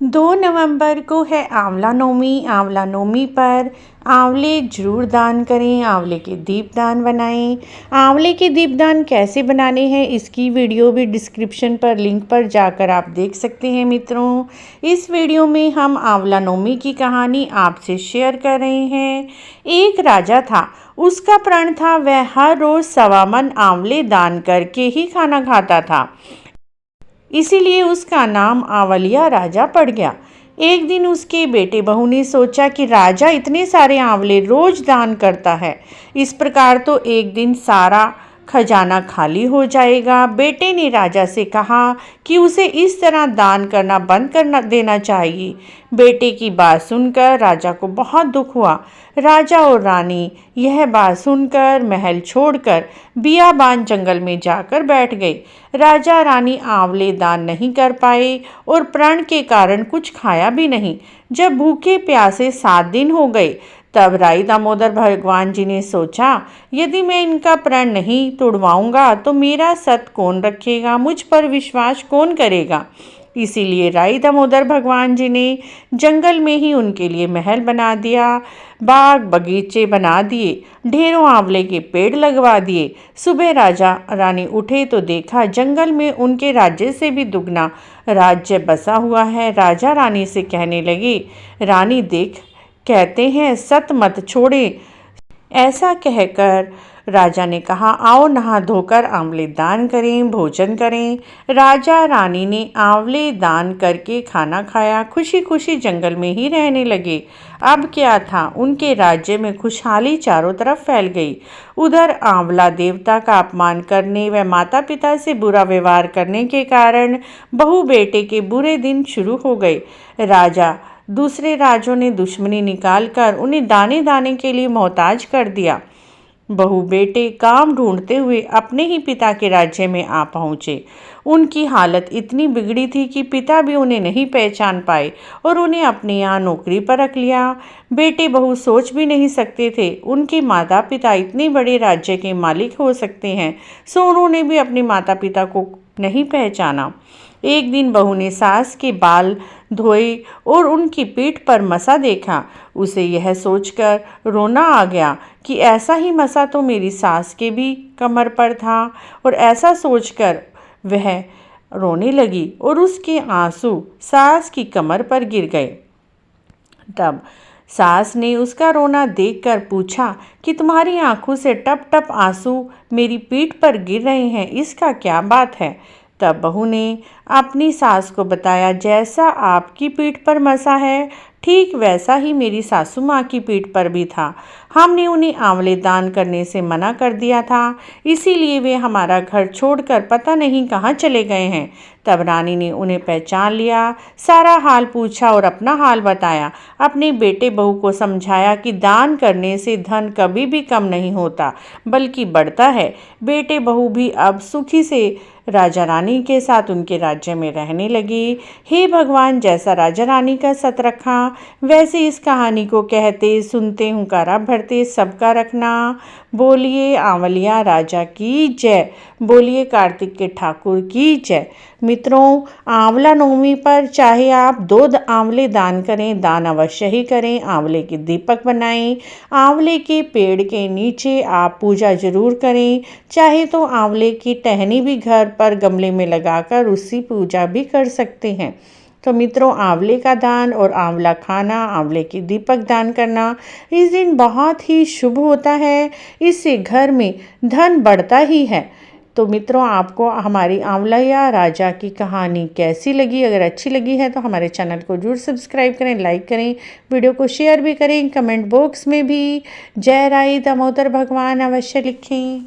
2 नवंबर को है आंवला नवमी। आंवला नवमी पर आंवले ज़रूर दान करें, आंवले के दीपदान बनाएं। आंवले के दीपदान कैसे बनाने हैं इसकी वीडियो भी डिस्क्रिप्शन पर लिंक पर जाकर आप देख सकते हैं। मित्रों, इस वीडियो में हम आंवला नवमी की कहानी आपसे शेयर कर रहे हैं। एक राजा था, उसका प्रण था वह हर रोज़ 1.25 मन आंवले दान करके ही खाना खाता था। इसीलिए उसका नाम आंवलिया राजा पड़ गया। एक दिन उसके बेटे बहू ने सोचा कि राजा इतने सारे आंवले रोज दान करता है, इस प्रकार तो एक दिन सारा खजाना खाली हो जाएगा। बेटे ने राजा से कहा कि उसे इस तरह दान करना बंद कर देना चाहिए। बेटे की बात सुनकर राजा को बहुत दुख हुआ। राजा और रानी यह बात सुनकर महल छोड़कर बियाबान जंगल में जाकर बैठ गए। राजा रानी आंवले दान नहीं कर पाए और प्रण के कारण कुछ खाया भी नहीं। जब भूखे प्यासे 7 दिन हो गए, तब राई दामोदर भगवान जी ने सोचा, यदि मैं इनका प्रण नहीं तोड़वाऊंगा तो मेरा सत कौन रखेगा, मुझ पर विश्वास कौन करेगा। इसीलिए राई दामोदर भगवान जी ने जंगल में ही उनके लिए महल बना दिया, बाग बगीचे बना दिए, ढेरों आंवले के पेड़ लगवा दिए। सुबह राजा रानी उठे तो देखा जंगल में उनके राज्य से भी दुगना राज्य बसा हुआ है। राजा रानी से कहने लगे, रानी देख, कहते हैं सत मत छोड़े। ऐसा कहकर राजा ने कहा, आओ नहा धोकर आंवले दान करें, भोजन करें। राजा रानी ने आंवले दान करके खाना खाया, खुशी खुशी जंगल में ही रहने लगे। अब क्या था, उनके राज्य में खुशहाली चारों तरफ फैल गई। उधर आंवला देवता का अपमान करने व माता पिता से बुरा व्यवहार करने के कारण बहू बेटे के बुरे दिन शुरू हो गए। राजा दूसरे राज्यों ने दुश्मनी निकालकर उन्हें दाने दाने के लिए मोहताज कर दिया। बहू बेटे काम ढूंढते हुए अपने ही पिता के राज्य में आ पहुँचे। उनकी हालत इतनी बिगड़ी थी कि पिता भी उन्हें नहीं पहचान पाए और उन्हें अपने यहाँ नौकरी पर रख लिया। बेटे बहू सोच भी नहीं सकते थे उनके माता पिता इतने बड़े राज्य के मालिक हो सकते हैं, सो उन्होंने भी अपने माता पिता को नहीं पहचाना। एक दिन बहू ने सास के बाल धोए और उनकी पीठ पर मसा देखा। उसे यह सोचकर रोना आ गया कि ऐसा ही मसा तो मेरी सास के भी कमर पर था, और ऐसा सोचकर वह रोने लगी और उसके आंसू सास की कमर पर गिर गए। तब सास ने उसका रोना देखकर पूछा कि तुम्हारी आंखों से टप टप आंसू मेरी पीठ पर गिर रहे हैं, इसका क्या बात है। तब बहू ने अपनी सास को बताया, जैसा आपकी पीठ पर मसा है ठीक वैसा ही मेरी सासू माँ की पीठ पर भी था। हमने उन्हें आंवले दान करने से मना कर दिया था, इसीलिए वे हमारा घर छोड़कर पता नहीं कहाँ चले गए हैं। तब रानी ने उन्हें पहचान लिया, सारा हाल पूछा और अपना हाल बताया। अपने बेटे बहू को समझाया कि दान करने से धन कभी भी कम नहीं होता बल्कि बढ़ता है। बेटे बहू भी अब सुखी से राजा रानी के साथ उनके राज्य में रहने लगे। हे भगवान, जैसा राजा रानी का सत रखा वैसे इस कहानी को कहते सुनते हुंकारा भरते सबका रखना। बोलिए आंवलिया राजा की जय, बोलिए कार्तिक के ठाकुर की जय। मित्रों, आंवला नवमी पर चाहे आप 2 आंवले दान करें, दान अवश्य ही करें। आंवले के दीपक बनाएं, आंवले के पेड़ के नीचे आप पूजा जरूर करें। चाहे तो आंवले की टहनी भी घर पर गमले में लगाकर उसकी पूजा भी कर सकते हैं। तो मित्रों, आंवले का दान और आंवला खाना, आंवले की दीपक दान करना इस दिन बहुत ही शुभ होता है। इससे घर में धन बढ़ता ही है। तो मित्रों, आपको हमारी आंवलिया राजा की कहानी कैसी लगी? अगर अच्छी लगी है तो हमारे चैनल को जरूर सब्सक्राइब करें, लाइक करें, वीडियो को शेयर भी करें। कमेंट बॉक्स में भी जय राई दामोदर भगवान अवश्य लिखें।